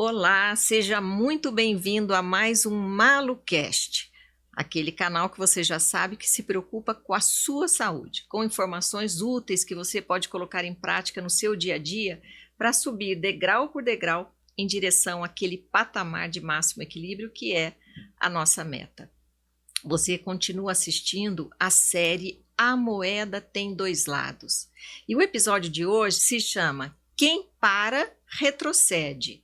Olá, seja muito bem-vindo a mais um MaluCast, aquele canal que você já sabe que se preocupa com a sua saúde, com informações úteis que você pode colocar em prática no seu dia a dia para subir degrau por degrau em direção àquele patamar de máximo equilíbrio que é a nossa meta. Você continua assistindo a série A Moeda Tem Dois Lados. E o episódio de hoje se chama Quem Para, Retrocede.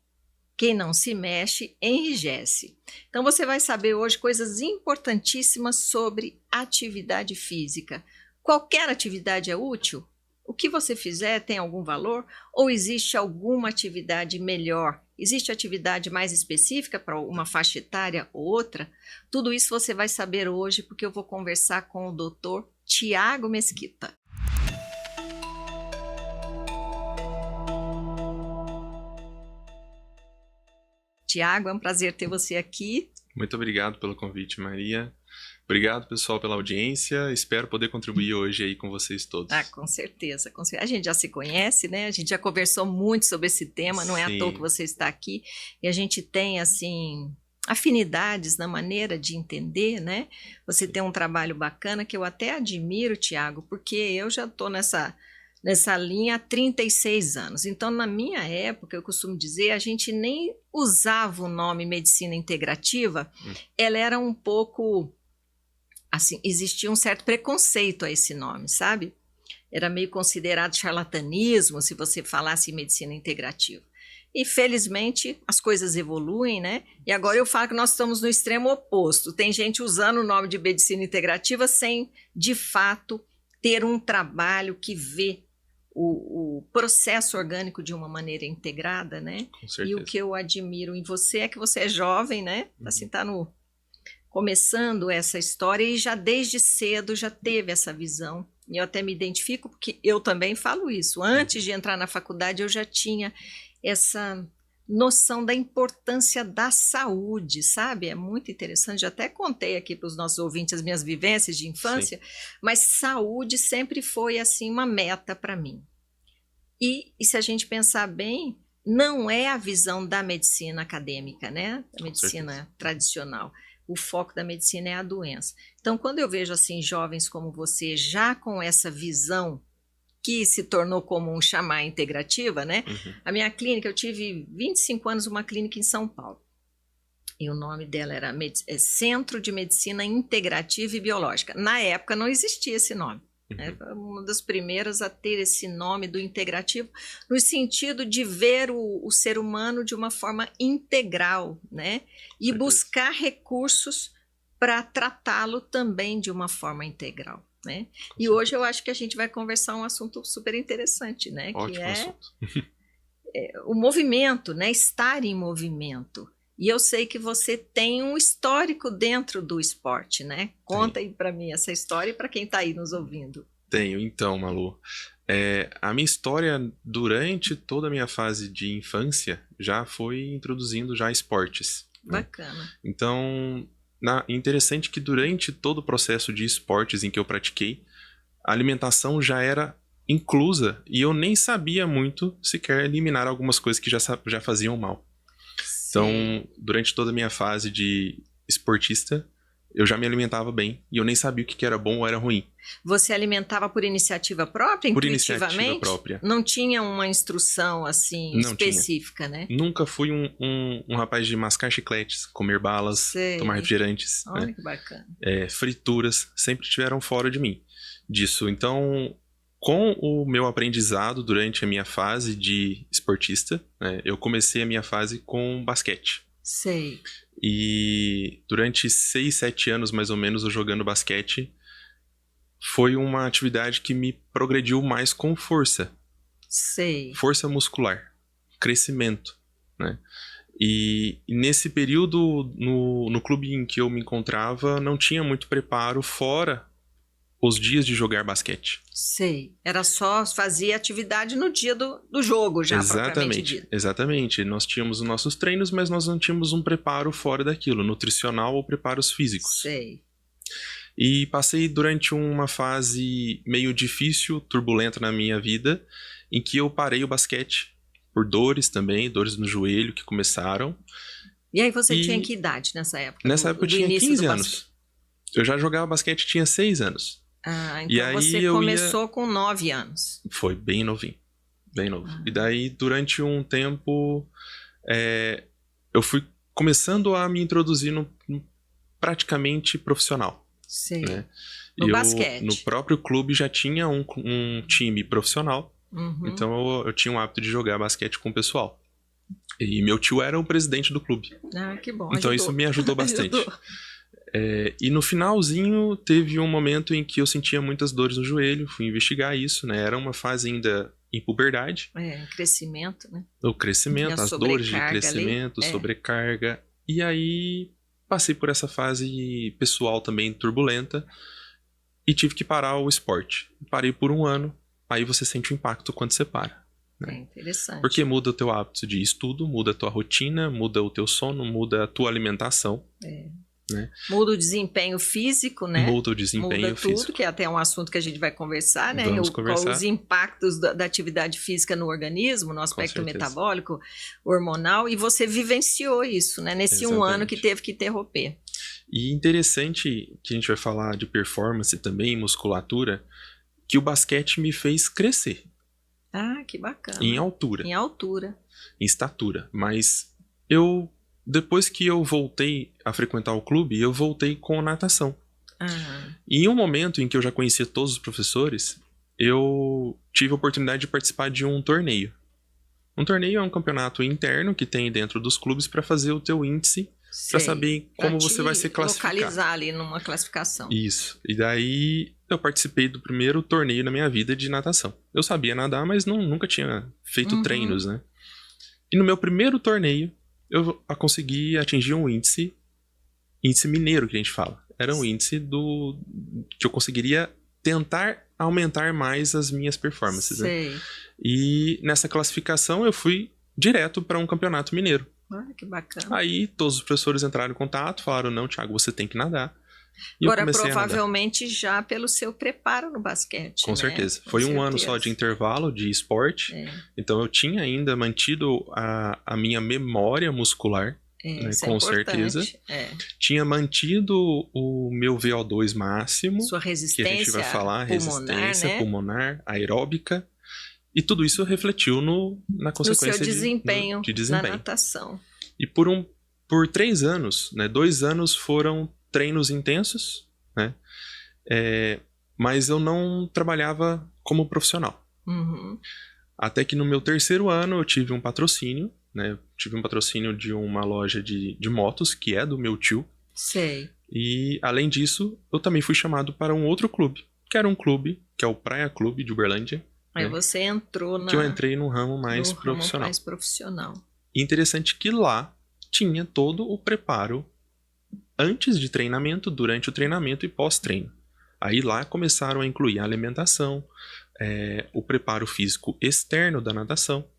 Quem não se mexe, enrijece. Então você vai saber hoje coisas importantíssimas sobre atividade física. Qualquer atividade é útil? O que você fizer tem algum valor? Ou existe alguma atividade melhor? Existe atividade mais específica para uma faixa etária ou outra? Tudo isso você vai saber hoje porque eu vou conversar com o Dr. Tiago Mesquita. Tiago, é um prazer ter você aqui. Muito obrigado pelo convite, Maria. Obrigado, pessoal, pela audiência. Espero poder contribuir hoje aí com vocês todos. Com certeza, com certeza. A gente já se conhece, né? A gente já conversou muito sobre esse tema, não é à toa que você está aqui. E a gente tem, assim, afinidades na maneira de entender, né? Você tem um trabalho bacana que eu até admiro, Tiago, porque eu já estou nessa linha há 36 anos. Então, na minha época, eu costumo dizer, a gente nem usava o nome medicina integrativa, ela era um pouco, assim, existia um certo preconceito a esse nome, sabe? Era meio considerado charlatanismo se você falasse em medicina integrativa. E, felizmente, as coisas evoluem, né? E agora eu falo que nós estamos no extremo oposto. Tem gente usando o nome de medicina integrativa sem, de fato, ter um trabalho que vê o processo orgânico de uma maneira integrada, né? Com certeza. E o que eu admiro em você é que você é jovem, né? Assim, está começando essa história e já desde cedo já teve essa visão. E eu até me identifico porque eu também falo isso. Antes de entrar na faculdade eu já tinha essa noção da importância da saúde, sabe? É muito interessante, já até contei aqui para os nossos ouvintes as minhas vivências de infância, sim, mas saúde sempre foi assim uma meta para mim. E se a gente pensar bem, não é a visão da medicina acadêmica, né? Da medicina tradicional. O foco da medicina é a doença. Então, quando eu vejo assim jovens como você já com essa visão que se tornou comum chamar integrativa, né? A minha clínica, eu tive 25 anos uma clínica em São Paulo. E o nome dela era Centro de Medicina Integrativa e Biológica. Na época não existia esse nome. Né? Foi uma das primeiras a ter esse nome do integrativo, no sentido de ver o ser humano de uma forma integral, né? E buscar recursos para tratá-lo também de uma forma integral. Né? E hoje eu acho que a gente vai conversar um assunto super interessante, né? Ótimo que é assunto. O movimento, né? Estar em movimento. E eu sei que você tem um histórico dentro do esporte, né? Conta aí para mim essa história e para quem está aí nos ouvindo. Tenho, então, Malu. A minha história durante toda a minha fase de infância já foi introduzindo já esportes. Bacana. Né? Então, interessante que durante todo o processo de esportes em que eu pratiquei, a alimentação já era inclusa e eu nem sabia muito sequer eliminar algumas coisas que já faziam mal. Sim. Então, durante toda a minha fase de esportista, eu já me alimentava bem e eu nem sabia o que era bom ou era ruim. Você alimentava por iniciativa própria, por intuitivamente? Por iniciativa própria. Não tinha uma instrução assim não específica, tinha. Né? Nunca fui um rapaz de mascar chicletes, comer balas, Sei. Tomar refrigerantes. Olha, né? Que bacana. Frituras, sempre estiveram fora de mim disso. Então, com o meu aprendizado durante a minha fase de esportista, né, eu comecei a minha fase com basquete. Sei. E durante 6, 7 anos, mais ou menos, eu jogando basquete, foi uma atividade que me progrediu mais com força. Sei. Força muscular, crescimento, né? E nesse período, no clube em que eu me encontrava, não tinha muito preparo fora os dias de jogar basquete. Sei. Era só fazia atividade no dia do jogo já, propriamente dito. Exatamente. Nós tínhamos os nossos treinos, mas nós não tínhamos um preparo fora daquilo, nutricional ou preparos físicos. Sei. E passei durante uma fase meio difícil, turbulenta na minha vida, em que eu parei o basquete por dores também, dores no joelho que começaram. E aí você tinha que idade nessa época? Nessa época eu tinha 15 anos. Eu já jogava basquete, tinha 6 anos. Ah, então e aí você começou com 9 anos. Foi bem novinho, bem novo. E daí, durante um tempo, eu fui começando a me introduzir no praticamente profissional. Sei. Né? No basquete. No próprio clube já tinha um time profissional, então eu tinha o hábito de jogar basquete com o pessoal. E meu tio era o presidente do clube. Ah, que bom. Então isso me ajudou bastante. E no finalzinho teve um momento em que eu sentia muitas dores no joelho, fui investigar isso, né? Era uma fase ainda em puberdade. Crescimento, né? O crescimento, as dores de crescimento, sobrecarga. E aí passei por essa fase pessoal também turbulenta e tive que parar o esporte. Parei por 1 ano, aí você sente o impacto quando você para. Né? É interessante. Porque muda o teu hábito de estudo, muda a tua rotina, muda o teu sono, muda a tua alimentação. Né? Muda o desempenho físico, né? Muda o desempenho físico. Muda tudo, que é até um assunto que a gente vai conversar, né? Vamos conversar. Os impactos da atividade física no organismo, no aspecto metabólico, hormonal, e você vivenciou isso, né? Nesse Exatamente. 1 ano que teve que interromper. E interessante que a gente vai falar de performance também, musculatura, que o basquete me fez crescer. Ah, que bacana. Em altura. Em altura. Em estatura. Mas depois que eu voltei a frequentar o clube, eu voltei com natação. E em um momento em que eu já conhecia todos os professores, eu tive a oportunidade de participar de um torneio. Um torneio é um campeonato interno que tem dentro dos clubes para fazer o teu índice, para saber como você vai ser classificado. Localizar ali numa classificação. Isso. E daí eu participei do primeiro torneio na minha vida de natação. Eu sabia nadar, mas nunca tinha feito treinos, né? E no meu primeiro torneio, eu consegui atingir um índice mineiro que a gente fala. Era um índice que eu conseguiria tentar aumentar mais as minhas performances. Né? E nessa classificação eu fui direto para um campeonato mineiro. Que bacana. Aí todos os professores entraram em contato, falaram, não, Thiago, você tem que nadar. E agora, provavelmente já pelo seu preparo no basquete. Com certeza. Foi um ano só de intervalo de esporte. Então eu tinha ainda mantido a minha memória muscular, né, com certeza. Tinha mantido o meu VO2 máximo. Sua resistência que a gente vai falar, pulmonar, resistência pulmonar, aeróbica. E tudo isso refletiu na consequência no seu desempenho, de desempenho na natação. E por 3 anos, né, 2 anos foram treinos intensos, né? Mas eu não trabalhava como profissional. Até que no meu 3º ano eu tive um patrocínio, né? Tive um patrocínio de uma loja de motos, que é do meu tio. Sei. E além disso, eu também fui chamado para um outro clube, que era um clube, que é o Praia Clube de Uberlândia. Aí você entrou que eu entrei num ramo mais profissional. E interessante que lá tinha todo o preparo antes de treinamento, durante o treinamento e pós-treino. Aí lá começaram a incluir a alimentação, o preparo físico externo da natação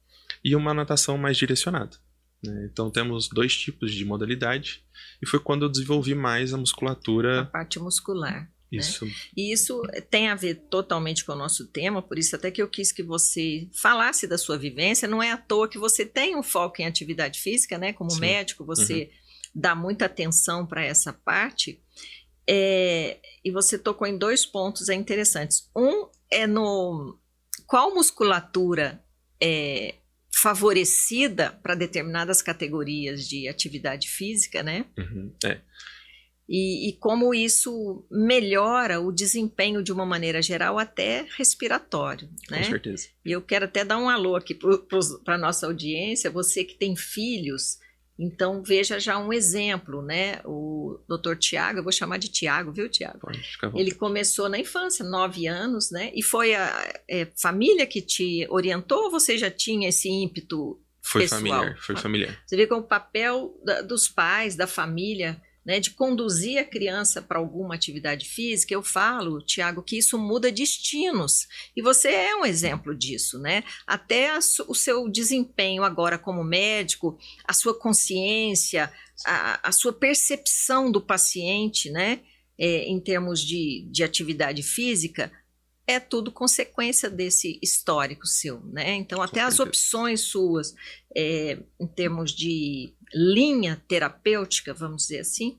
e uma natação mais direcionada. Né? Então temos 2 tipos de modalidade e foi quando eu desenvolvi mais a musculatura. A parte muscular. Isso. Né? E isso tem a ver totalmente com o nosso tema, por isso até que eu quis que você falasse da sua vivência. Não é à toa que você tem um foco em atividade física, né? Como médico, você dá muita atenção para essa parte. E você tocou em 2 pontos interessantes. Um é qual musculatura é favorecida para determinadas categorias de atividade física, né? E como isso melhora o desempenho de uma maneira geral, até respiratório, né? Com certeza. E eu quero até dar um alô aqui para a nossa audiência, você que tem filhos, então veja já um exemplo, né? O Dr. Tiago, eu vou chamar de Tiago, viu, Tiago? Pode ficar bom. Ele começou na infância, 9 anos, né? E foi a família que te orientou ou você já tinha esse ímpeto pessoal? Foi familiar. Você vê que o papel dos pais, da família, né, de conduzir a criança para alguma atividade física, eu falo, Tiago, que isso muda destinos. E você é um exemplo disso, né? Até o seu desempenho agora como médico, a sua consciência, a sua percepção do paciente, né, em termos de atividade física, é tudo consequência desse histórico seu, né? Então, até as certeza. opções suas, em termos de linha terapêutica, vamos dizer assim,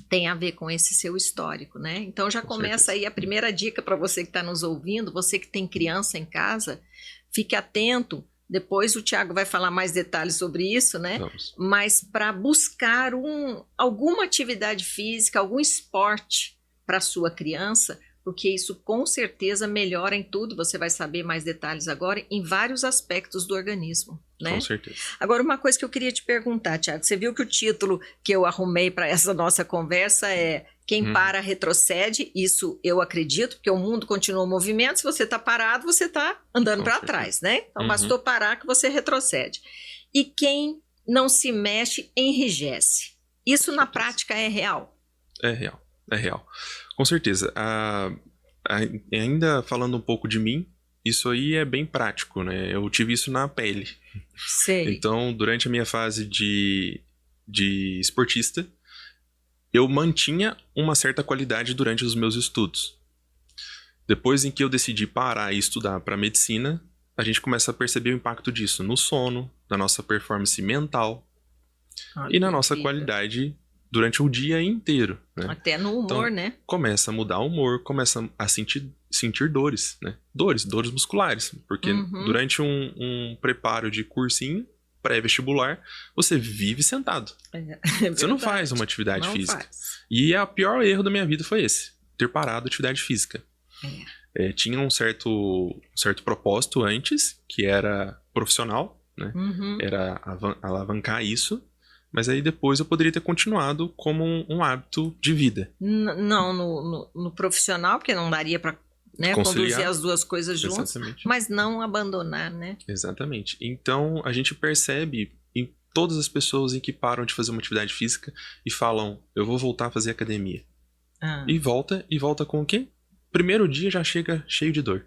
tem a ver com esse seu histórico, né? Então, já Com começa certeza. aí a primeira dica para você que está nos ouvindo, você que tem criança em casa, fique atento. Depois o Tiago vai falar mais detalhes sobre isso, né? Vamos. Mas para buscar alguma atividade física, algum esporte para sua criança, porque isso com certeza melhora em tudo, você vai saber mais detalhes agora, em vários aspectos do organismo, né? Com certeza. Agora, uma coisa que eu queria te perguntar, Tiago, você viu que o título que eu arrumei para essa nossa conversa é Quem para retrocede, isso eu acredito, porque o mundo continua em movimento, se você está parado, você está andando para trás, né? Então, bastou parar que você retrocede. E quem não se mexe, enrijece. Isso na prática é real? É real, é real. Com certeza. Ainda falando um pouco de mim, isso aí é bem prático, né? Eu tive isso na pele. Sei. Então, durante a minha fase de esportista, eu mantinha uma certa qualidade durante os meus estudos. Depois em que eu decidi parar e estudar para medicina, a gente começa a perceber o impacto disso no sono, na nossa performance mental e na nossa qualidade durante o dia inteiro, né? Até no humor, então, né? Começa a mudar o humor, começa a sentir dores, né? Dores musculares, porque durante um preparo de cursinho pré-vestibular, você vive sentado. Você não faz uma atividade física. E o pior erro da minha vida foi esse, ter parado a atividade física. Tinha um certo propósito antes, que era profissional, né? Era alavancar isso, mas aí depois eu poderia ter continuado como um hábito de vida. Não no profissional, porque não daria para, né, conduzir as duas coisas juntas, exatamente. Mas não abandonar, né? Exatamente. Então, a gente percebe em todas as pessoas em que param de fazer uma atividade física e falam, eu vou voltar a fazer academia. E volta com o quê? Primeiro dia já chega cheio de dor.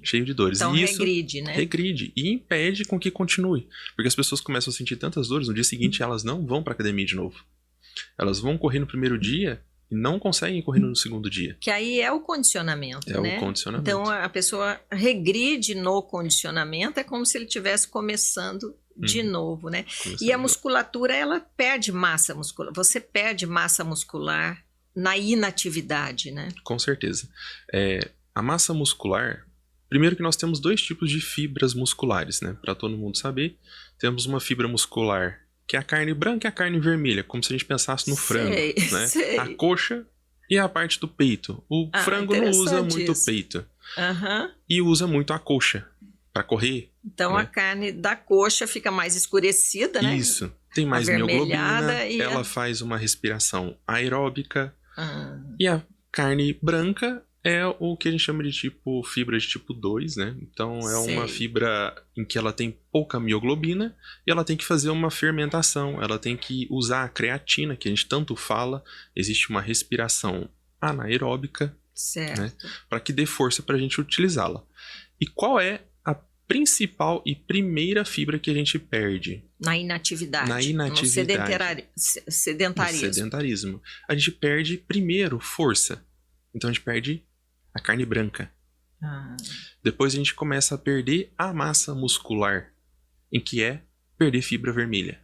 Cheio de dores. Então e isso regride, né? Regride e impede com que continue. Porque as pessoas começam a sentir tantas dores, no dia seguinte elas não vão para academia de novo. Elas vão correr no primeiro dia e não conseguem correr no segundo dia. Que aí é o condicionamento, né? É o condicionamento. Então a pessoa regride no condicionamento, é como se ele estivesse começando de novo, né? E a musculatura, ela perde massa muscular. Você perde massa muscular na inatividade, né? Com certeza. A massa muscular, primeiro que nós temos dois tipos de fibras musculares, né? Para todo mundo saber, temos uma fibra muscular que é a carne branca e a carne vermelha, como se a gente pensasse no frango, né? Sei. A coxa e a parte do peito. O frango não usa muito o peito. E usa muito a coxa para correr. Então, né? A carne da coxa fica mais escurecida, né? Isso. Tem mais mioglobina, ela faz uma respiração aeróbica. E a carne branca é o que a gente chama de fibra de tipo 2, né? Então é uma fibra em que ela tem pouca mioglobina e ela tem que fazer uma fermentação, ela tem que usar a creatina, que a gente tanto fala, existe uma respiração anaeróbica, né? Para que dê força para a gente utilizá-la. E qual é a principal e primeira fibra que a gente perde? Na inatividade. No sedentarismo. A gente perde primeiro força. Então a gente perde a carne branca. Depois a gente começa a perder a massa muscular, em que é perder fibra vermelha.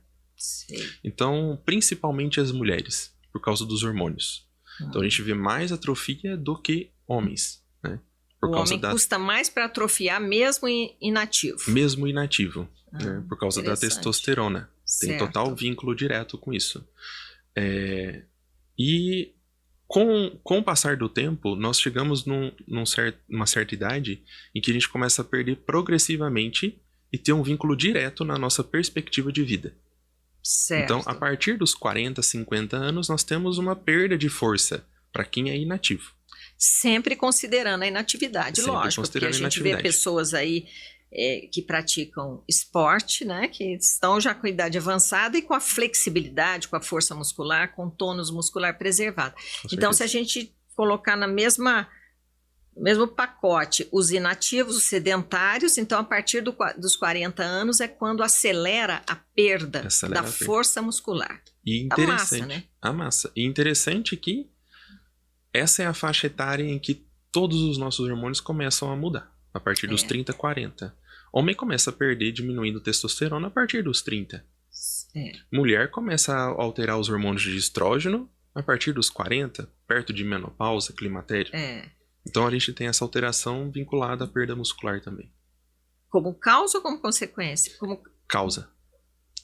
Então, principalmente as mulheres, por causa dos hormônios. Então a gente vê mais atrofia do que homens, né? O homem custa mais para atrofiar mesmo inativo. Mesmo inativo, né? Por causa da testosterona. Tem total vínculo direto com isso. E com o passar do tempo, nós chegamos numa certa idade em que a gente começa a perder progressivamente e ter um vínculo direto na nossa perspectiva de vida. Então, a partir dos 40, 50 anos, nós temos uma perda de força para quem é inativo. Sempre considerando a inatividade, lógico, porque a gente vê pessoas aí que praticam esporte, né, que estão já com idade avançada e com a flexibilidade, com a força muscular, com o tônus muscular preservado. Então, se a gente colocar no mesmo pacote os inativos, os sedentários, então a partir dos 40 anos é quando acelera a perda da força muscular. E interessante, a massa, né? A massa. E interessante que essa é a faixa etária em que todos os nossos hormônios começam a mudar a partir dos 30, 40. Homem começa a perder, diminuindo testosterona a partir dos 30. Mulher começa a alterar os hormônios de estrógeno a partir dos 40, perto de menopausa, climatério. Então a gente tem essa alteração vinculada à perda muscular também. Como causa ou como consequência? Como causa.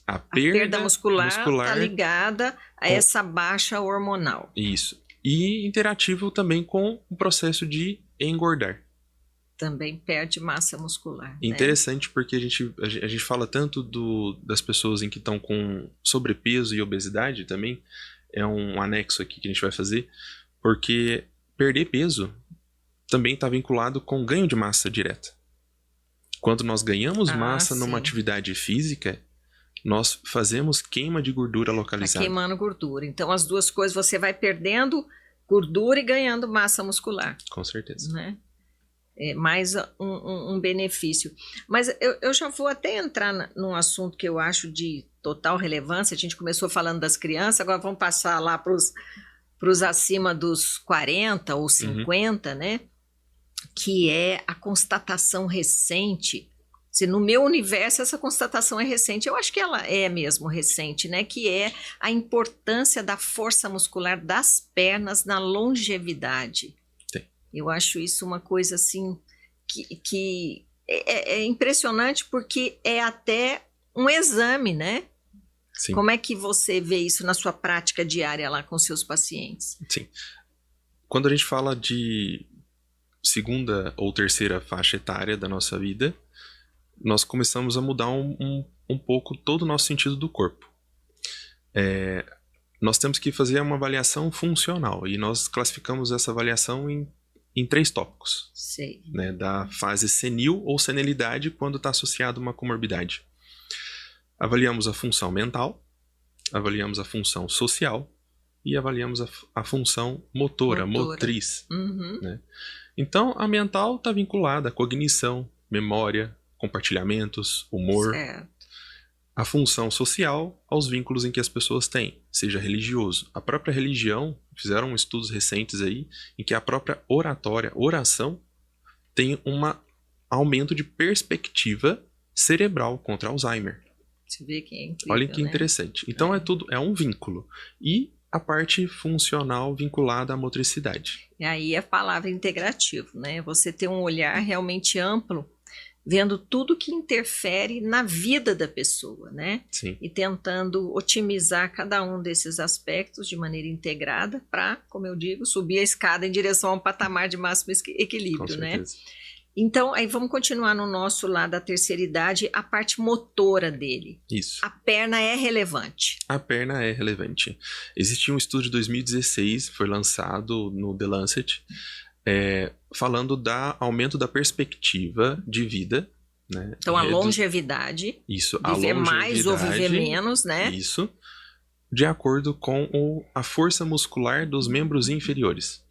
A perda muscular está ligada a essa baixa hormonal. Isso. E interativo também com o processo de engordar. Também perde massa muscular. Interessante, né? Porque a gente fala tanto das pessoas em que estão com sobrepeso e obesidade também. É um anexo aqui que a gente vai fazer. Porque perder peso também está vinculado com ganho de massa direta. Quando nós ganhamos massa numa atividade física, nós fazemos queima de gordura localizada. Tá queimando gordura. Então, as duas coisas, você vai perdendo gordura e ganhando massa muscular. Com certeza. Né? É mais um benefício. Mas eu já vou até entrar num assunto que eu acho de total relevância. A gente começou falando das crianças, agora vamos passar lá para os acima dos 40 ou 50, né? Que é a constatação recente. Se no meu universo essa constatação é recente, eu acho que ela é mesmo recente, né? Que é a importância da força muscular das pernas na longevidade. Sim. Eu acho isso uma coisa assim que é impressionante, porque é até um exame, né? Sim. Como é que você vê isso na sua prática diária lá com seus pacientes? Sim. Quando a gente fala de segunda ou terceira faixa etária da nossa vida, nós começamos a mudar um pouco todo o nosso sentido do corpo. Nós temos que fazer uma avaliação funcional, e nós classificamos essa avaliação em 3 tópicos. Sei. Né, da fase senil ou senilidade, quando está associado a uma comorbidade. Avaliamos a função mental, avaliamos a função social e avaliamos a função motriz. Né? Então, a mental está vinculada à cognição, memória, compartilhamentos, humor. Certo. A função social aos vínculos em que as pessoas têm, seja religioso. A própria religião, fizeram estudos recentes aí, em que a própria oração, tem um aumento de perspectiva cerebral contra Alzheimer. Você vê que é incrível, olha que interessante. Então é um vínculo. E a parte funcional vinculada à motricidade. E aí a palavra integrativo, né? Você ter um olhar realmente amplo, vendo tudo que interfere na vida da pessoa, né? Sim. E tentando otimizar cada um desses aspectos de maneira integrada para, como eu digo, subir a escada em direção a um patamar de máximo equilíbrio, né? Então, aí vamos continuar no nosso lá da terceira idade, a parte motora dele. Isso. A perna é relevante. A perna é relevante. Existe um estudo de 2016, foi lançado no The Lancet, falando do aumento da perspectiva de vida. Né? Então, a longevidade. Isso, a longevidade. Viver mais ou viver menos, né? Isso. De acordo com a força muscular dos membros inferiores.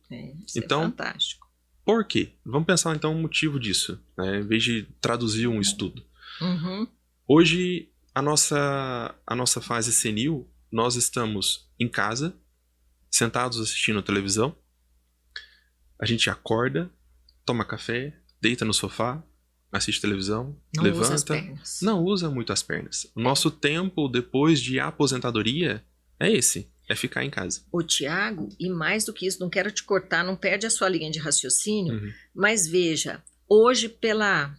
Isso então, é fantástico. Por quê? Vamos pensar então o motivo disso, né? Em vez de traduzir um estudo. Hoje, a nossa fase senil, nós estamos em casa, sentados assistindo televisão, a gente acorda, toma café, deita no sofá, assiste televisão, levanta. Usa as pernas. Não usa muito as pernas. O nosso tempo depois de aposentadoria é esse. É ficar em casa. O Tiago, e mais do que isso, não quero te cortar, não perde a sua linha de raciocínio, mas veja, hoje pela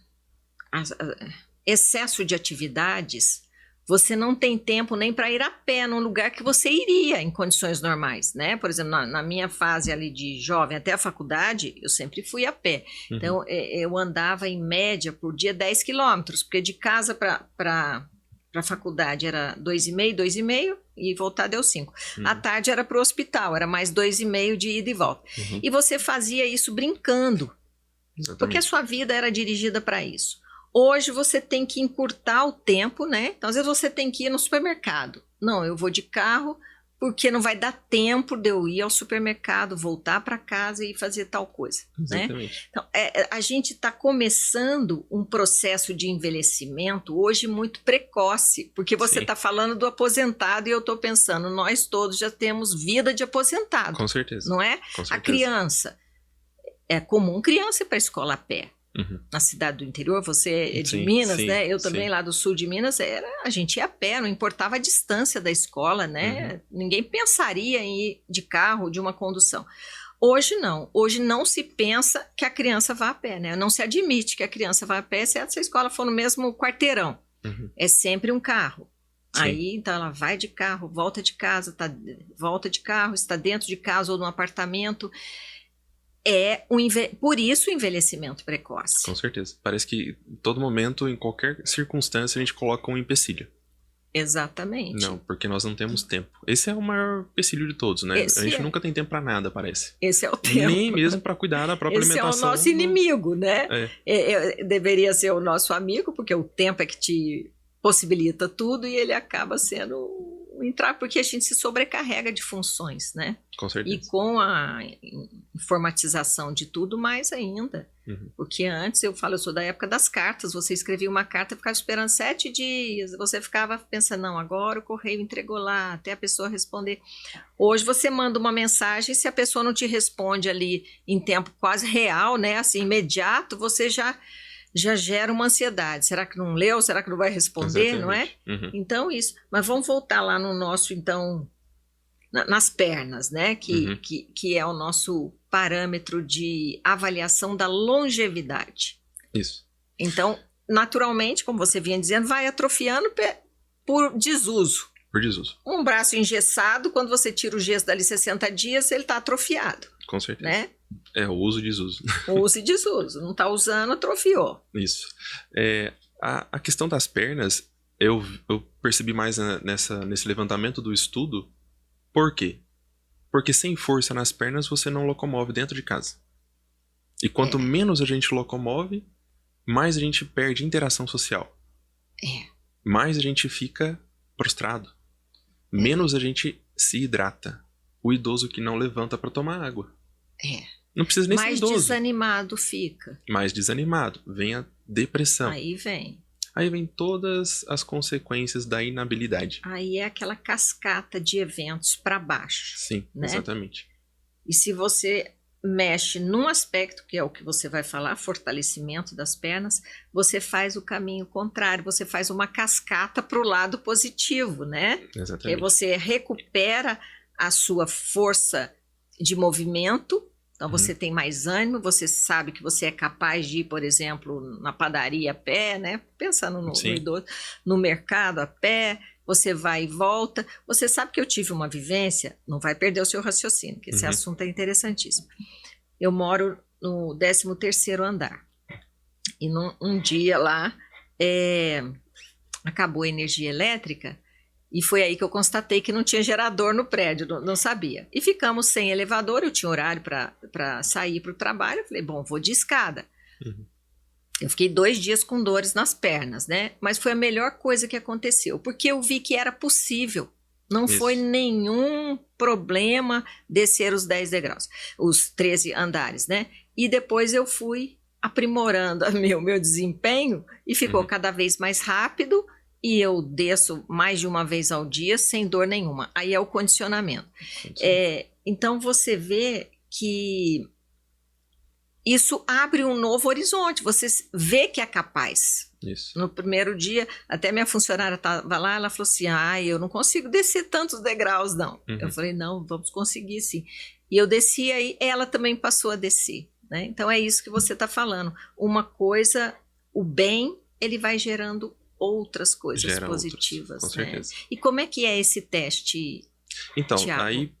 excesso de atividades, você não tem tempo nem para ir a pé num lugar que você iria em condições normais, né? Por exemplo, na minha fase ali de jovem até a faculdade, eu sempre fui a pé. Então, eu andava em média por dia 10 quilômetros, porque de casa para a faculdade era 2,5 e voltar deu 5. À tarde era para o hospital, era mais 2,5 de ida e volta. E você fazia isso brincando, porque a sua vida era dirigida para isso. Hoje você tem que encurtar o tempo, né? Então, às vezes você tem que ir no supermercado. Não, eu vou de carro porque não vai dar tempo de eu ir ao supermercado, voltar para casa e fazer tal coisa. Exatamente. Né? Então, a gente está começando um processo de envelhecimento hoje muito precoce, porque você está falando do aposentado e eu estou pensando, nós todos já temos vida de aposentado. Com certeza. Não é? Com certeza. A criança, é comum criança ir para a escola a pé. Uhum. Na cidade do interior, você é de Sim, Minas, sim, né? Eu também sim. lá do sul de Minas, a gente ia a pé, não importava a distância da escola, né? Ninguém pensaria em ir de carro, de uma condução. Hoje não se pensa que a criança vá a pé, né? Não se admite que a criança vá a pé, se a escola for no mesmo quarteirão. É sempre um carro. Sim. Aí, então, ela vai de carro, volta de casa, volta de carro, está dentro de casa ou no apartamento. Por isso o envelhecimento precoce. Com certeza. Parece que em todo momento, em qualquer circunstância, a gente coloca um empecilho. Exatamente. Não, porque nós não temos tempo. Esse é o maior empecilho de todos, né? A gente nunca tem tempo pra nada, parece. Esse é o tempo. Nem mesmo pra cuidar da própria alimentação. Esse é o nosso inimigo, né? Deveria ser o nosso amigo, porque o tempo é que te possibilita tudo e ele acaba sendo porque a gente se sobrecarrega de funções, né? Com certeza. E com a informatização de tudo, mais ainda. Porque antes, eu sou da época das cartas, você escrevia uma carta e ficava esperando 7 dias, você ficava pensando, não, agora o correio entregou lá, até a pessoa responder. Hoje você manda uma mensagem, se a pessoa não te responde ali em tempo quase real, né, assim, imediato, você já gera uma ansiedade. Será que não leu? Será que não vai responder? Exatamente. Não é? Então, isso. Mas vamos voltar lá no nosso, então, nas pernas, né? Que é o nosso parâmetro de avaliação da longevidade. Isso. Então, naturalmente, como você vinha dizendo, vai atrofiando por desuso. Por desuso. Um braço engessado, quando você tira o gesso dali 60 dias, ele está atrofiado. Com certeza. Né? É o uso e desuso. O uso e desuso. Não está usando, atrofiou. Isso. A questão das pernas, eu percebi mais nesse levantamento do estudo. Por quê? Porque sem força nas pernas, você não locomove dentro de casa. E quanto menos a gente locomove, mais a gente perde interação social. Mais a gente fica prostrado. Menos a gente se hidrata. O idoso que não levanta para tomar água. Não precisa nem ser idoso. Mais desanimado fica. Mais desanimado. Vem a depressão. Aí vem todas as consequências da inabilidade. Aí é aquela cascata de eventos para baixo. Sim, né? Exatamente. E se você mexe num aspecto, que é o que você vai falar, fortalecimento das pernas, você faz o caminho contrário, você faz uma cascata para o lado positivo, né? Exatamente. Que você recupera a sua força de movimento. Então, você tem mais ânimo, você sabe que você é capaz de ir, por exemplo, na padaria a pé, né? Pensando no idoso, no mercado a pé, você vai e volta. Você sabe que eu tive uma vivência, não vai perder o seu raciocínio, que esse assunto é interessantíssimo. Eu moro no 13º andar. E um dia lá, acabou a energia elétrica, e foi aí que eu constatei que não tinha gerador no prédio, não sabia. E ficamos sem elevador, eu tinha horário para sair para o trabalho. Eu falei, bom, vou de escada. Eu fiquei 2 dias com dores nas pernas, né? Mas foi a melhor coisa que aconteceu, porque eu vi que era possível. Não foi nenhum problema descer os 10 degraus, os 13 andares, né? E depois eu fui aprimorando meu desempenho e ficou cada vez mais rápido. E eu desço mais de uma vez ao dia sem dor nenhuma. Aí é o condicionamento. Então você vê que isso abre um novo horizonte. Você vê que é capaz. Isso. No primeiro dia, até minha funcionária estava lá, ela falou assim, eu não consigo descer tantos degraus, não. Eu falei, não, vamos conseguir sim. E eu desci, aí ela também passou a descer. Né? Então é isso que você está falando. Uma coisa, o bem, ele vai gerando outras coisas positivas. Com certeza. E como é que é esse teste, Então, Thiago? aí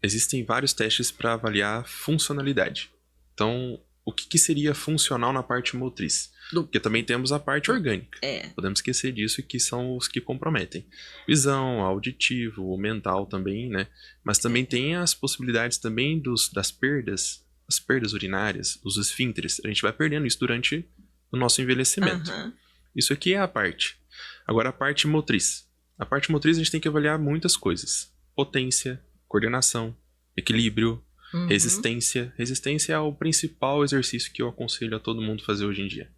existem vários testes para avaliar funcionalidade. Então, o que seria funcional na parte motriz? Porque também temos a parte orgânica. Podemos esquecer disso, que são os que comprometem. Visão, auditivo, mental também, né? Mas também tem as possibilidades também das perdas, as perdas urinárias, os esfíncteres. A gente vai perdendo isso durante o nosso envelhecimento. Isso aqui é a parte. Agora, a parte motriz. A parte motriz a gente tem que avaliar muitas coisas. Potência, coordenação, equilíbrio, resistência. Resistência é o principal exercício que eu aconselho a todo mundo fazer hoje em dia.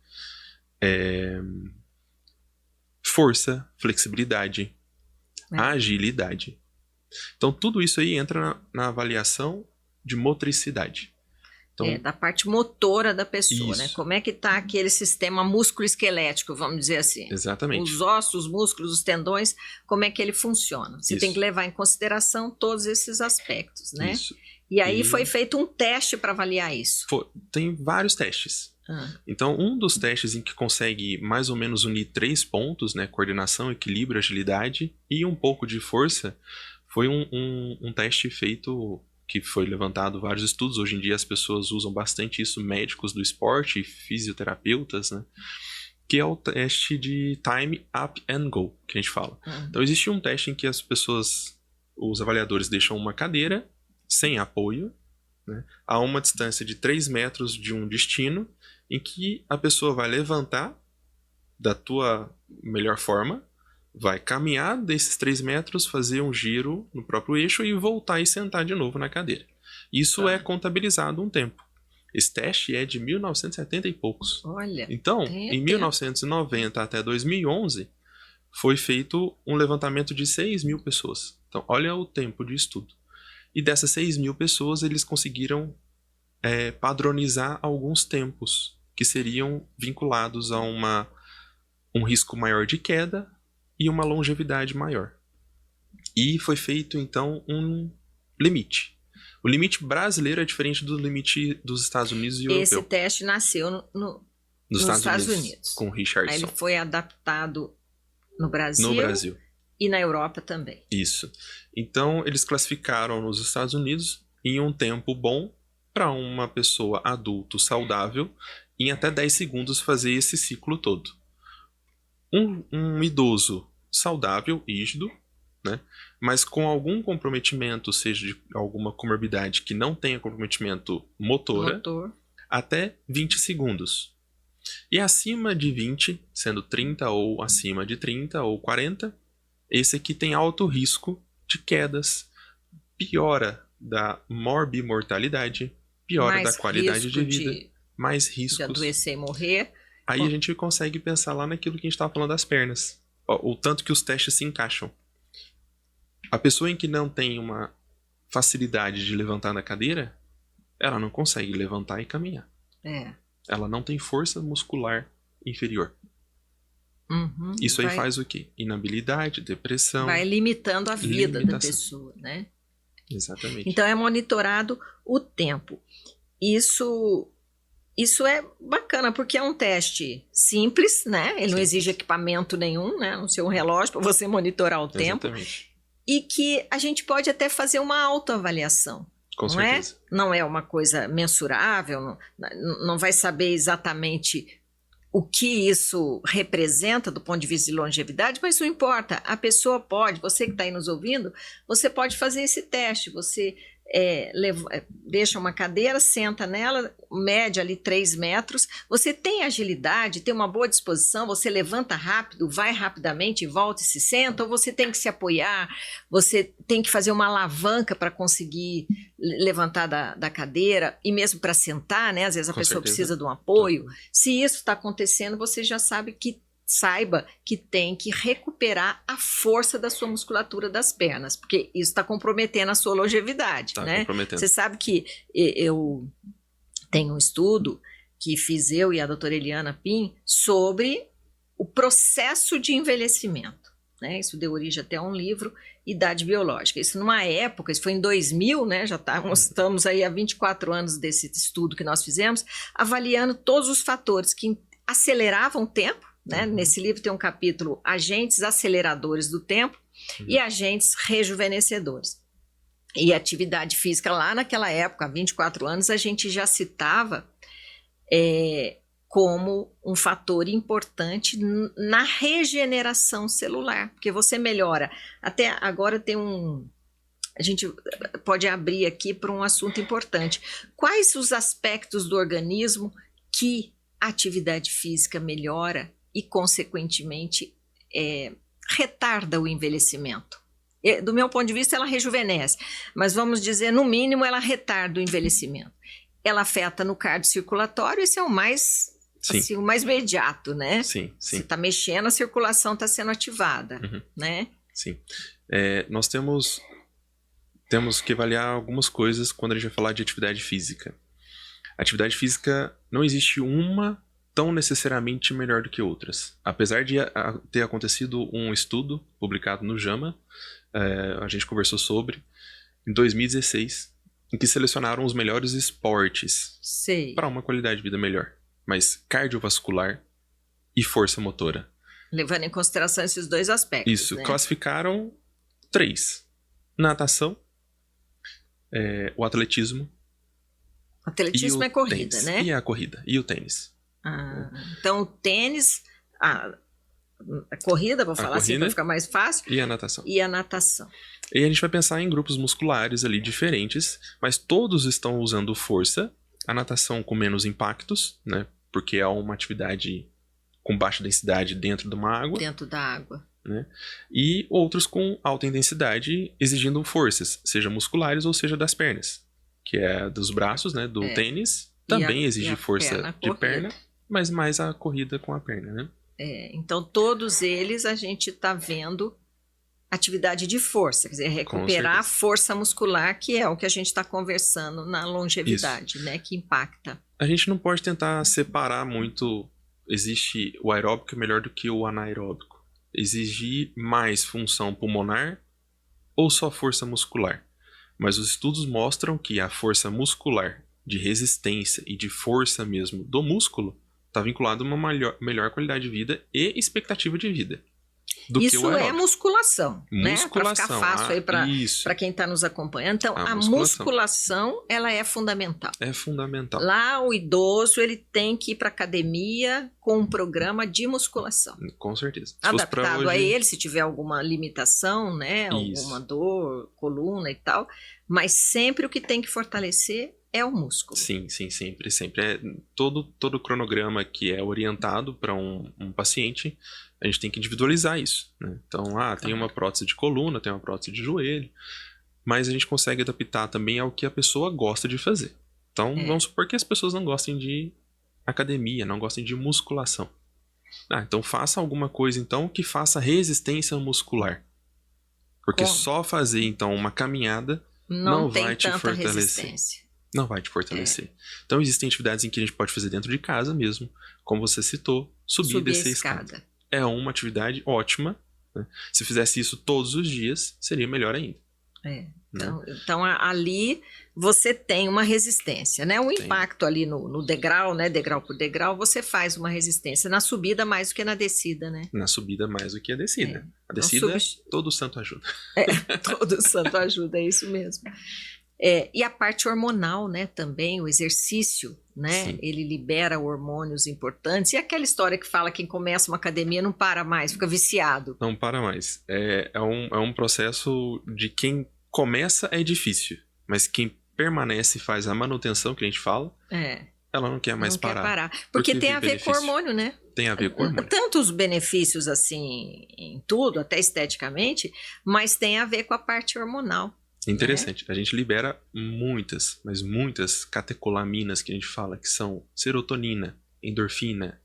Força, flexibilidade, agilidade. Então, tudo isso aí entra na avaliação de motricidade. Então, Da parte motora da pessoa, isso. né? Como é que tá aquele sistema músculo-esquelético, vamos dizer assim. Exatamente. Os ossos, os músculos, os tendões, como é que ele funciona. Você tem que levar em consideração todos esses aspectos, né? Isso. E aí foi feito um teste para avaliar isso. Tem vários testes. Então, um dos testes em que consegue mais ou menos unir 3 pontos, né? Coordenação, equilíbrio, agilidade e um pouco de força, foi um teste feito, que foi levantado vários estudos. Hoje em dia as pessoas usam bastante isso, médicos do esporte, fisioterapeutas, né? Que é o teste de Time Up and Go, que a gente fala. Então, existe um teste em que as pessoas, os avaliadores, deixam uma cadeira sem apoio, né, a uma distância de 3 metros de um destino, em que a pessoa vai levantar da tua melhor forma, vai caminhar desses 3 metros, fazer um giro no próprio eixo e voltar e sentar de novo na cadeira. Isso é contabilizado um tempo. Esse teste é de 1970 e poucos. Olha. Então, em 1990 até 2011, foi feito um levantamento de 6.000 pessoas. Então, olha o tempo de estudo. E dessas 6.000 pessoas, eles conseguiram padronizar alguns tempos que seriam vinculados a um risco maior de queda e uma longevidade maior. E foi feito, então, um limite. O limite brasileiro é diferente do limite dos Estados Unidos e europeu. Esse teste nasceu nos Estados Unidos. Com Richardson. Aí ele foi adaptado no Brasil. No Brasil. E na Europa também. Isso. Então, eles classificaram nos Estados Unidos em um tempo bom para uma pessoa adulto saudável em até 10 segundos fazer esse ciclo todo. Um idoso saudável, rígido, né, mas com algum comprometimento, seja de alguma comorbidade que não tenha comprometimento motor, até 20 segundos. E acima de 20, sendo 30 ou acima de 30 ou 40, esse aqui tem alto risco de quedas, piora da morbimortalidade, piora da qualidade de vida, mais riscos de adoecer e morrer. Aí a gente consegue pensar lá naquilo que a gente estava falando das pernas. O tanto que os testes se encaixam. A pessoa em que não tem uma facilidade de levantar na cadeira, ela não consegue levantar e caminhar. Ela não tem força muscular inferior. Isso aí faz o quê? Inabilidade, depressão. Vai limitando a vida da pessoa, né? Exatamente. Então é monitorado o tempo. Isso é bacana, porque é um teste simples, né? Ele não exige equipamento nenhum, né? Não ser um relógio para você monitorar o tempo. E que a gente pode até fazer uma autoavaliação. Com certeza. Não é uma coisa mensurável, não vai saber exatamente o que isso representa do ponto de vista de longevidade, mas não importa, a pessoa pode, você que está aí nos ouvindo, você pode fazer esse teste, você deixa uma cadeira, senta nela, mede ali 3 metros, você tem agilidade, tem uma boa disposição, você levanta rápido, vai rapidamente, volta e se senta, ou você tem que se apoiar, você tem que fazer uma alavanca para conseguir levantar da cadeira, e mesmo para sentar, né? Às vezes a pessoa precisa de um apoio. Se isso está acontecendo, você já saiba que tem que recuperar a força da sua musculatura das pernas, porque isso está comprometendo a sua longevidade, né? Você sabe que eu tenho um estudo que fiz eu e a doutora Eliana Pim sobre o processo de envelhecimento, né? Isso deu origem até a um livro, Idade Biológica. Isso numa época, isso foi em 2000, né? Já estamos aí há 24 anos desse estudo que nós fizemos, avaliando todos os fatores que aceleravam o tempo, né? Nesse livro tem um capítulo agentes aceleradores do tempo e agentes rejuvenescedores. E atividade física lá naquela época, há 24 anos, a gente já citava como um fator importante na regeneração celular, porque você melhora. Até agora a gente pode abrir aqui para um assunto importante. Quais os aspectos do organismo que a atividade física melhora e, consequentemente, retarda o envelhecimento? Do meu ponto de vista, ela rejuvenesce, mas vamos dizer, no mínimo, ela retarda o envelhecimento. Ela afeta no cardiocirculatório, esse é o mais, assim, o mais imediato, né? Sim. Você está mexendo, a circulação está sendo ativada, né? Sim. Nós temos que avaliar algumas coisas quando a gente vai falar de atividade física. Atividade física, não existe uma tão necessariamente melhor do que outras. Apesar de ter acontecido um estudo publicado no JAMA, a gente conversou sobre, em 2016, em que selecionaram os melhores esportes para uma qualidade de vida melhor. Mas cardiovascular e força motora. Levando em consideração esses dois aspectos. Isso, né? Classificaram 3. Natação, o atletismo. Atletismo é corrida, tênis, né? E a corrida, e o tênis. Então o tênis, a corrida, vou falar assim para ficar mais fácil. E a natação. E a natação. E a gente vai pensar em grupos musculares ali diferentes, mas todos estão usando força. A natação com menos impactos, né? Porque é uma atividade com baixa densidade dentro de uma água. Dentro da água. Né? E outros com alta intensidade exigindo forças, seja musculares ou seja das pernas. Que é dos braços, né? Do tênis. Também exige força de perna, mas mais a corrida com a perna, né? Então todos eles a gente está vendo atividade de força, quer dizer, recuperar a força muscular, que é o que a gente está conversando na longevidade, né? Que impacta. A gente não pode tentar separar muito. Existe o aeróbico é melhor do que o anaeróbico. Exigir mais função pulmonar ou só força muscular. Mas os estudos mostram que a força muscular de resistência e de força mesmo do músculo está vinculado a uma melhor qualidade de vida e expectativa de vida. Isso é musculação, né? Para ficar fácil aí para quem está nos acompanhando. Então, a musculação, ela é fundamental. É fundamental. Lá, o idoso, ele tem que ir para academia com um programa de musculação. Com certeza. Adaptado a ele, se tiver alguma limitação, né? Alguma dor, coluna e tal. Mas sempre o que tem que fortalecer é o músculo. Sim, sempre. Todo cronograma que é orientado para um paciente, a gente tem que individualizar isso, né? Então, tem uma prótese de coluna, tem uma prótese de joelho, mas a gente consegue adaptar também ao que a pessoa gosta de fazer. Então, vamos supor que as pessoas não gostem de academia, não gostem de musculação. Então faça alguma coisa então que faça resistência muscular. Porque só fazer então uma caminhada não vai te fortalecer. Resistência. Não vai te fortalecer. Então existem atividades em que a gente pode fazer dentro de casa mesmo, como você citou, subir e descer a escada. É uma atividade ótima, né? Se fizesse isso todos os dias, seria melhor ainda. Então ali você tem uma resistência, né? O impacto ali no degrau, né? Degrau por degrau, você faz uma resistência. Na subida mais do que na descida, né? Na subida mais do que a descida. A descida, todo santo ajuda. Todo santo ajuda, é isso mesmo. E a parte hormonal, né? Também, o exercício, né? Sim. Ele libera hormônios importantes. E aquela história que fala que quem começa uma academia não para mais, fica viciado. Não para mais. É um processo de quem começa é difícil, mas quem permanece e faz a manutenção que a gente fala, ela não quer mais parar. Quer parar. Porque tem a ver com o hormônio, né? Tem a ver com o hormônio. Tantos benefícios assim em tudo, até esteticamente, mas tem a ver com a parte hormonal. Interessante. A gente libera muitas, mas muitas catecolaminas que a gente fala, que são serotonina, endorfina,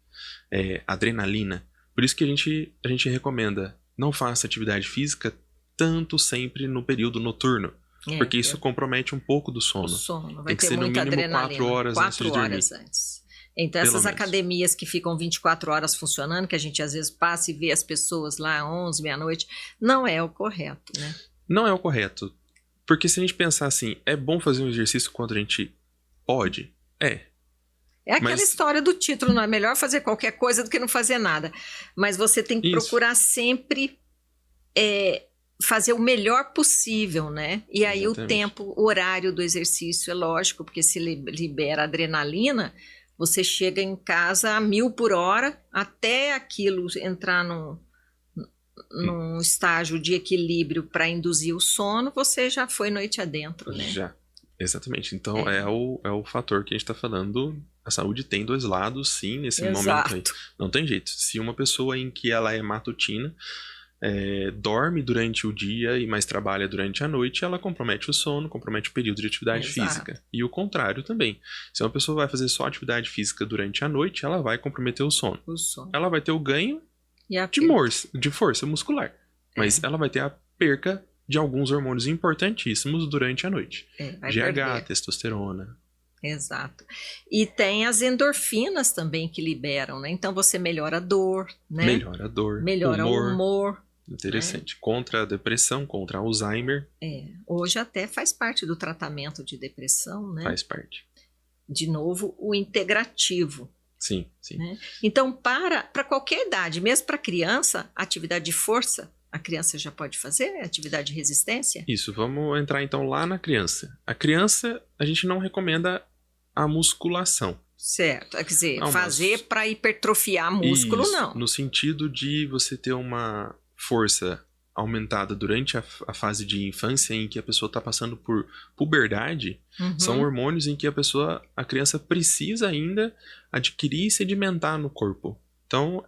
adrenalina. Por isso que a gente recomenda, não faça atividade física tanto sempre no período noturno. Porque isso compromete um pouco do sono. O sono. Vai tem que ter ser no muita mínimo adrenalina. 4 horas antes de dormir. Antes. Então essas academias que ficam 24 horas funcionando, que a gente às vezes passa e vê as pessoas lá 11, meia-noite, não é o correto, né? Não é o correto. Porque se a gente pensar assim, é bom fazer um exercício quando a gente pode? É aquela história do título, não é melhor fazer qualquer coisa do que não fazer nada. Mas você tem que procurar sempre fazer o melhor possível, né? E aí o horário do exercício é lógico, porque se libera adrenalina, você chega em casa a 1000 por hora, até aquilo entrar num estágio de equilíbrio para induzir o sono, você já foi noite adentro, né? Já, exatamente. Então é o fator que a gente está falando. A saúde tem 2 lados, sim, nesse momento aí. Não tem jeito. Se uma pessoa em que ela é matutina, dorme durante o dia e mais trabalha durante a noite, ela compromete o sono, compromete o período de atividade física. E o contrário também. Se uma pessoa vai fazer só atividade física durante a noite, ela vai comprometer o sono. Ela vai ter o ganho de força muscular. Mas ela vai ter a perca de alguns hormônios importantíssimos durante a noite. GH, testosterona. Exato. E tem as endorfinas também que liberam, né? Então você melhora a dor, né? Melhora a dor, Melhora o humor. Interessante. Né? Contra a depressão, contra Alzheimer. Hoje até faz parte do tratamento de depressão, né? Faz parte. De novo, o integrativo. Sim, sim. Né? Então, para qualquer idade, mesmo para criança, atividade de força, a criança já pode fazer? Atividade de resistência? Isso, vamos entrar então lá na criança. A criança, a gente não recomenda a musculação. Certo, quer dizer, não, fazer para hipertrofiar músculo, isso, não. No sentido de você ter uma força aumentada durante a fase de infância em que a pessoa está passando por puberdade, são hormônios em que a criança precisa ainda adquirir e sedimentar no corpo. Então,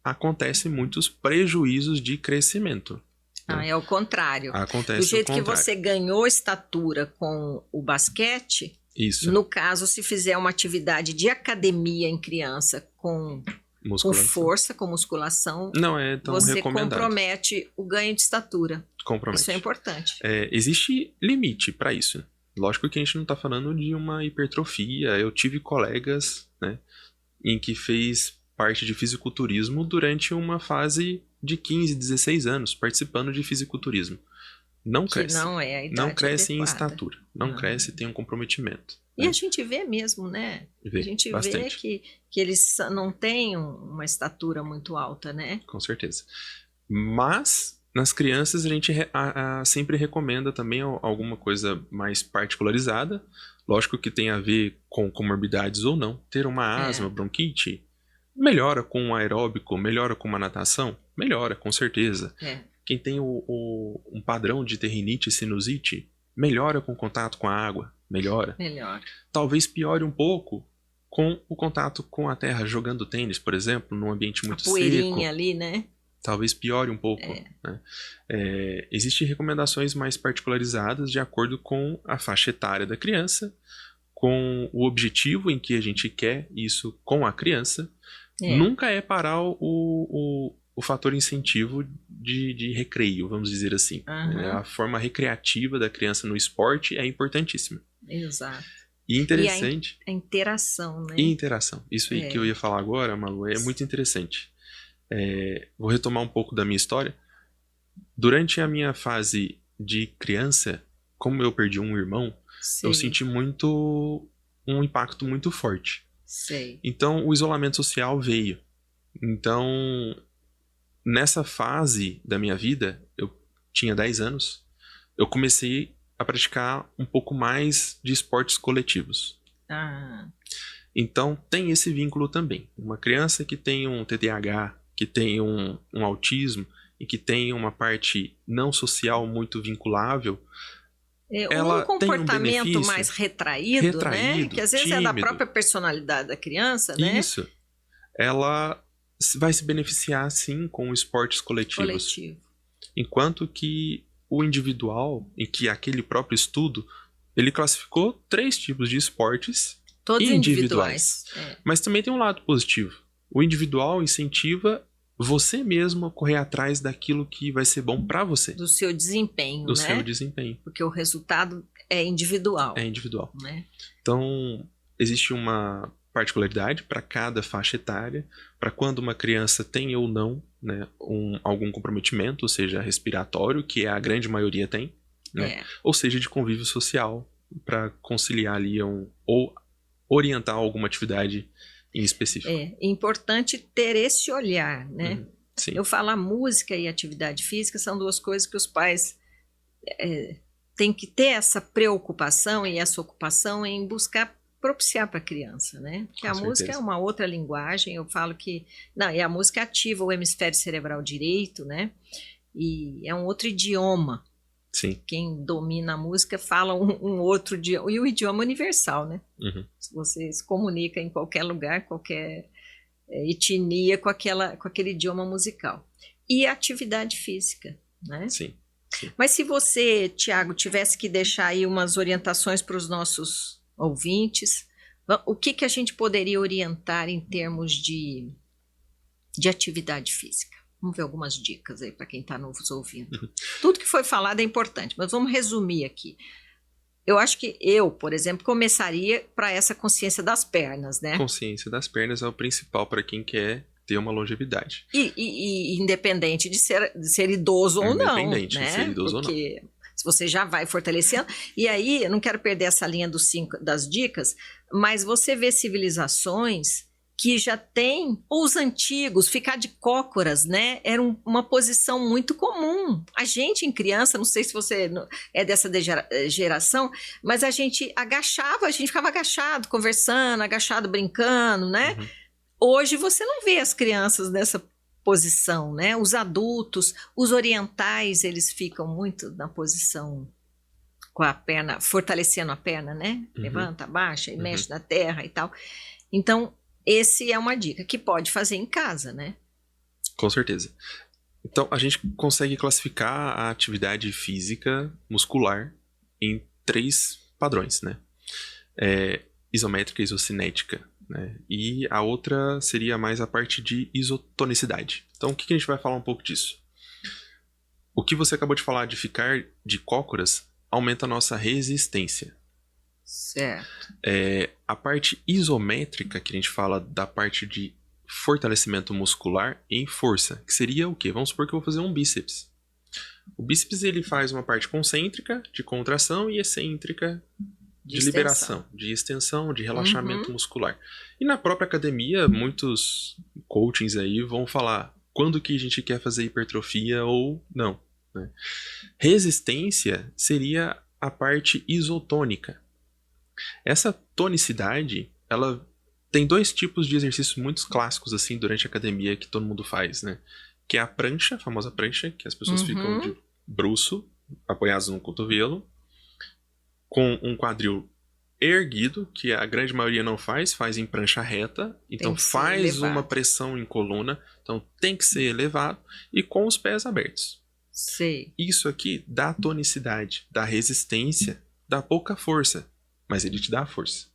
acontece muitos prejuízos de crescimento. É o contrário. Acontece do jeito o contrário. Que você ganhou estatura com o basquete, isso. No caso, se fizer uma atividade de academia em criança com força, com musculação, não é tão você recomendado. Compromete o ganho de estatura. Compromete. Isso é importante. Existe limite para isso. Lógico que a gente não está falando de uma hipertrofia. Eu tive colegas, né, em que fez parte de fisiculturismo durante uma fase de 15, 16 anos, participando de fisiculturismo. Não cresce. Não é a idade não cresce adequada. Em estatura. Não cresce, tem um comprometimento. E a gente vê mesmo, né? A gente vê que eles não têm uma estatura muito alta, né? Com certeza. Mas, nas crianças, a gente sempre recomenda também alguma coisa mais particularizada. Lógico que tem a ver com comorbidades ou não. Ter uma asma, bronquite, melhora com um aeróbico, melhora com uma natação? Melhora, com certeza. Quem tem um padrão de ter rinite e sinusite, melhora com contato com a água. Melhora. Talvez piore um pouco com o contato com a terra, jogando tênis, por exemplo, num ambiente muito seco. A poeirinha ali, né? Talvez piore um pouco. Né? Existem recomendações mais particularizadas de acordo com a faixa etária da criança, com o objetivo em que a gente quer isso com a criança. Nunca é parar o fator incentivo de recreio, vamos dizer assim. A forma recreativa da criança no esporte é importantíssima. Exato. E interessante. E a interação, né? E interação. Isso aí que eu ia falar agora, Malu, é muito interessante. Vou retomar um pouco da minha história. Durante a minha fase de criança, como eu perdi um irmão, eu senti um impacto muito forte. Então, o isolamento social veio. Então, nessa fase da minha vida, eu tinha 10 anos, eu comecei a praticar um pouco mais de esportes coletivos. Então, tem esse vínculo também. Uma criança que tem um TDAH, que tem um autismo e que tem uma parte não social muito vinculável, ela um comportamento tem um mais retraído, né? Que às vezes tímido. É da própria personalidade da criança, né? Isso. Ela vai se beneficiar, sim, com esportes coletivos. Enquanto que o individual, em que aquele próprio estudo, ele classificou 3 tipos de esportes todos individuais. Mas também tem um lado positivo. O individual incentiva você mesmo a correr atrás daquilo que vai ser bom para você. Do seu desempenho, Do seu desempenho. Porque o resultado é individual. É individual. Né? Então, existe uma particularidade para cada faixa etária, para quando uma criança tem ou não, né, algum comprometimento, ou seja, respiratório, que a grande maioria tem, né, ou seja, de convívio social, para conciliar ali ou orientar alguma atividade em específico. É importante ter esse olhar, né? Sim. Eu falo, a música e a atividade física são 2 coisas que os pais têm que ter essa preocupação e essa ocupação em buscar propiciar para a criança, né? Porque a música é uma outra linguagem. Eu falo que e a música ativa o hemisfério cerebral direito, né? E é um outro idioma. Sim. Quem domina a música fala um outro idioma, e o idioma universal, né? Você se comunica em qualquer lugar, qualquer etnia com aquele idioma musical. E a atividade física, né? Sim. Mas se você, Tiago, tivesse que deixar aí umas orientações para os nossos ouvintes, o que a gente poderia orientar em termos de atividade física? Vamos ver algumas dicas aí para quem está nos ouvindo. Tudo que foi falado é importante, mas vamos resumir aqui. Eu acho que eu, por exemplo, começaria para essa consciência das pernas, né? Consciência das pernas é o principal para quem quer ter uma longevidade. E independente de ser idoso ou não, Independente né? de ser idoso Porque ou não. se você já vai fortalecendo. E aí, eu não quero perder essa linha das dicas, mas você vê civilizações que já tem, os antigos, ficar de cócoras, né? Era uma posição muito comum. A gente, em criança, não sei se você é dessa geração, mas a gente agachava, a gente ficava agachado, conversando, agachado, brincando, né? Uhum. Hoje você não vê as crianças nessa posição, né? Os adultos, os orientais, eles ficam muito na posição com a perna, fortalecendo a perna, né? Uhum. Levanta, abaixa e mexe na terra e tal. Então, esse é uma dica que pode fazer em casa, né? Com certeza. Então, a gente consegue classificar a atividade física muscular em 3 padrões, né? Isométrica e isocinética, né? E a outra seria mais a parte de isotonicidade. Então, o que a gente vai falar um pouco disso? O que você acabou de falar de ficar de cócoras aumenta a nossa resistência. Certo. A parte isométrica, que a gente fala da parte de fortalecimento muscular em força, que seria o quê? Vamos supor que eu vou fazer um bíceps. O bíceps ele faz uma parte concêntrica de contração e excêntrica de liberação, de extensão, de relaxamento muscular. E na própria academia, muitos coachings aí vão falar quando que a gente quer fazer hipertrofia ou não, né? Resistência seria a parte isotônica. Essa tonicidade, ela tem 2 tipos de exercícios muito clássicos assim durante a academia que todo mundo faz, né? Que é a prancha, a famosa prancha, que as pessoas ficam de bruço, apoiadas no cotovelo, com um quadril erguido, que a grande maioria não faz em prancha reta, então faz uma pressão em coluna, então tem que ser elevado, e com os pés abertos. Sei. Isso aqui dá tonicidade, dá resistência, dá pouca força, mas ele te dá força.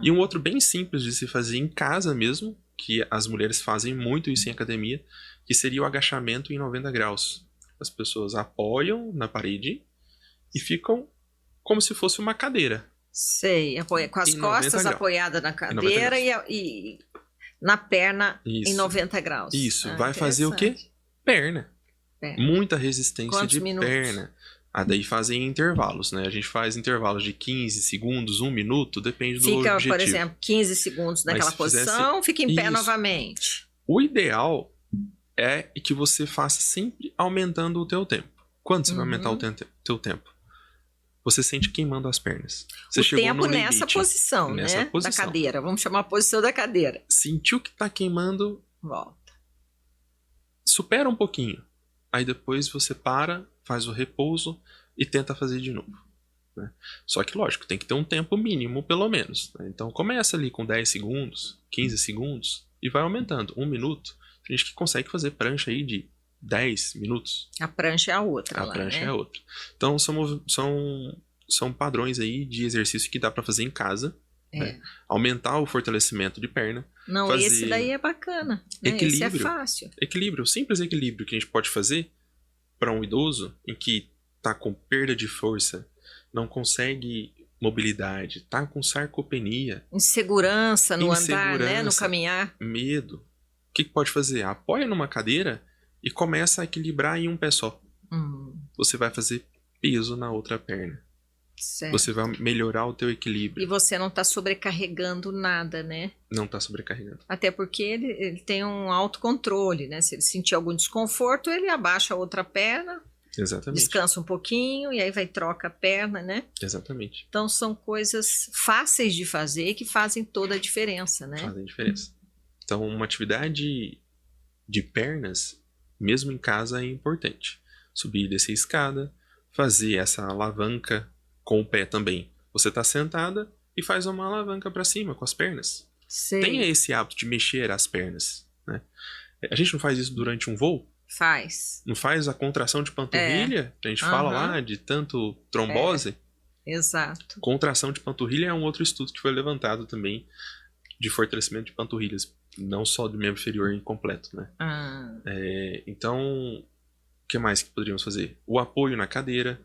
E um outro bem simples de se fazer em casa mesmo, que as mulheres fazem muito isso em academia, que seria o agachamento em 90 graus. As pessoas apoiam na parede e ficam como se fosse uma cadeira. Sei, com as costas apoiadas na cadeira e na perna em 90 graus. Isso, vai fazer o quê? Perna. Muita resistência de perna. Daí fazem intervalos, né? A gente faz intervalos de 15 segundos, 1 minuto, depende do objetivo. Fica, por exemplo, 15 segundos naquela posição, fica em pé novamente. O ideal é que você faça sempre aumentando o teu tempo. Quando você vai aumentar o teu tempo? Você sente queimando as pernas. Você chegou tempo no nessa limite, posição, né? Da cadeira. Vamos chamar a posição da cadeira. Sentiu que tá queimando, volta. Supera um pouquinho. Aí depois você para, faz o repouso e tenta fazer de novo, né? Só que, lógico, tem que ter um tempo mínimo, pelo menos, né? Então começa ali com 10 segundos, 15 segundos e vai aumentando. 1 minuto. Tem gente que consegue fazer prancha aí de 10 minutos. A prancha é a outra. A prancha é a outra. Então são padrões aí de exercício que dá para fazer em casa. Né? Aumentar o fortalecimento de perna. Não, fazer esse daí é bacana. Né? Esse é fácil. Equilíbrio, simples equilíbrio que a gente pode fazer para um idoso em que tá com perda de força, não consegue mobilidade, tá com sarcopenia. Insegurança no andar, né? No caminhar. Medo. O que pode fazer? Apoia numa cadeira e começa a equilibrar em um pé só. Você vai fazer peso na outra perna. Certo. Você vai melhorar o teu equilíbrio. E você não está sobrecarregando nada, né? Não está sobrecarregando. Até porque ele tem um autocontrole, né? Se ele sentir algum desconforto, ele abaixa a outra perna. Exatamente. Descansa um pouquinho e aí vai troca a perna, né? Exatamente. Então são coisas fáceis de fazer e que fazem toda a diferença, né? Fazem diferença. Então uma atividade de pernas, mesmo em casa, é importante. Subir e descer a escada, fazer essa alavanca com o pé também. Você está sentada e faz uma alavanca para cima com as pernas. Sei. Tenha esse hábito de mexer as pernas, né? A gente não faz isso durante um voo? Faz. Não faz a contração de panturrilha? A gente fala lá de tanto trombose. Exato. Contração de panturrilha é um outro estudo que foi levantado também de fortalecimento de panturrilhas, não só do membro inferior incompleto, né? Então, o que mais que poderíamos fazer? O apoio na cadeira,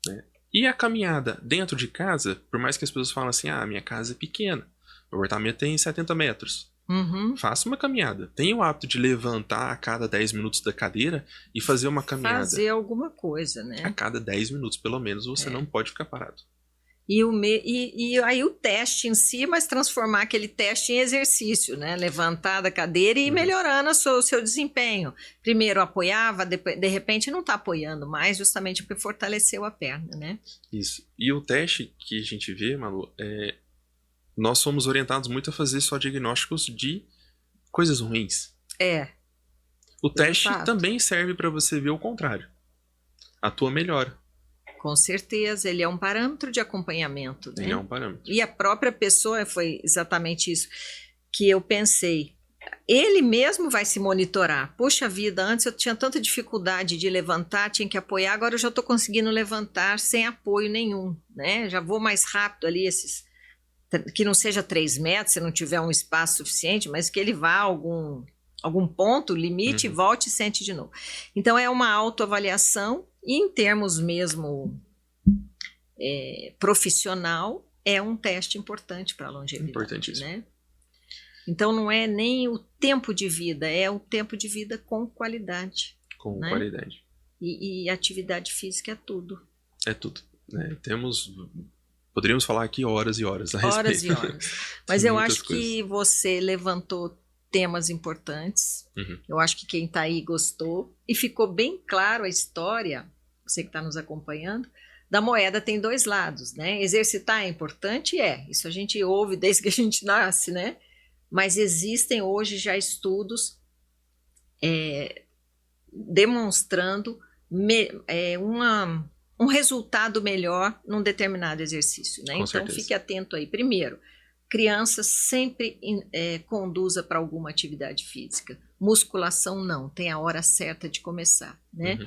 né? E a caminhada dentro de casa, por mais que as pessoas falem assim, minha casa é pequena, meu apartamento tem 70 metros. Uhum. Faça uma caminhada. Tenha o hábito de levantar a cada 10 minutos da cadeira e fazer uma caminhada. Fazer alguma coisa, né? A cada 10 minutos, pelo menos, você não pode ficar parado. E aí o teste em si, mas transformar aquele teste em exercício, né? Levantar da cadeira e ir melhorando o seu desempenho. Primeiro apoiava, de repente não está apoiando mais, justamente porque fortaleceu a perna, né? Isso. E o teste que a gente vê, Malu, nós somos orientados muito a fazer só diagnósticos de coisas ruins. O teste também serve para você ver o contrário. A tua melhora. Com certeza, ele é um parâmetro de acompanhamento, né? Ele é um parâmetro. E a própria pessoa, foi exatamente isso que eu pensei. Ele mesmo vai se monitorar. Puxa vida, antes eu tinha tanta dificuldade de levantar, tinha que apoiar, agora eu já estou conseguindo levantar sem apoio nenhum, né? Já vou mais rápido ali, que não seja 3 metros, se não tiver um espaço suficiente, mas que ele vá a algum ponto, limite, volte e sente de novo. Então é uma autoavaliação. E em termos mesmo profissional, é um teste importante para a longevidade. Importantíssimo. Né? Então não é nem o tempo de vida, é o tempo de vida com qualidade. Com qualidade. E atividade física é tudo. É tudo. Né? Poderíamos falar aqui horas e horas a respeito. Horas e horas. Mas eu acho que você levantou temas importantes. Eu acho que quem está aí gostou. E ficou bem claro a história, você que está nos acompanhando, da moeda tem 2 lados, né? Exercitar é importante? Isso a gente ouve desde que a gente nasce, né? Mas existem hoje já estudos demonstrando um resultado melhor num determinado exercício, né? Com certeza. Fique atento aí. Primeiro, criança sempre conduza para alguma atividade física. Musculação não, tem a hora certa de começar, né?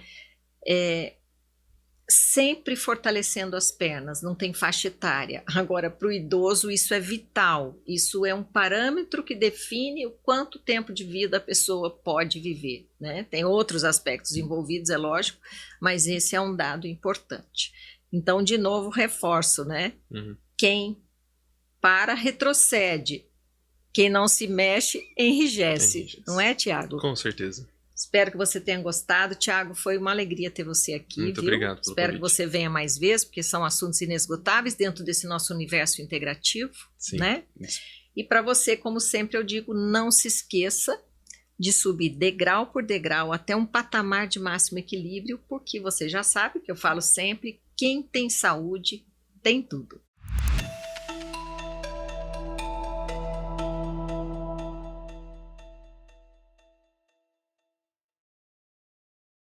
Sempre fortalecendo as pernas, não tem faixa etária. Agora, para o idoso, isso é vital. Isso é um parâmetro que define o quanto tempo de vida a pessoa pode viver, né? Tem outros aspectos envolvidos, é lógico, mas esse é um dado importante. Então, de novo, reforço, né? Quem retrocede. Quem não se mexe, enrijece. Não é, Tiago? Com certeza. Espero que você tenha gostado. Tiago, foi uma alegria ter você aqui. Muito obrigado pelo Espero convite. que você venha mais vezes, porque são assuntos inesgotáveis dentro desse nosso universo integrativo. Sim, né? Isso. E para você, como sempre eu digo, não se esqueça de subir degrau por degrau até um patamar de máximo equilíbrio, porque você já sabe que eu falo sempre, quem tem saúde tem tudo.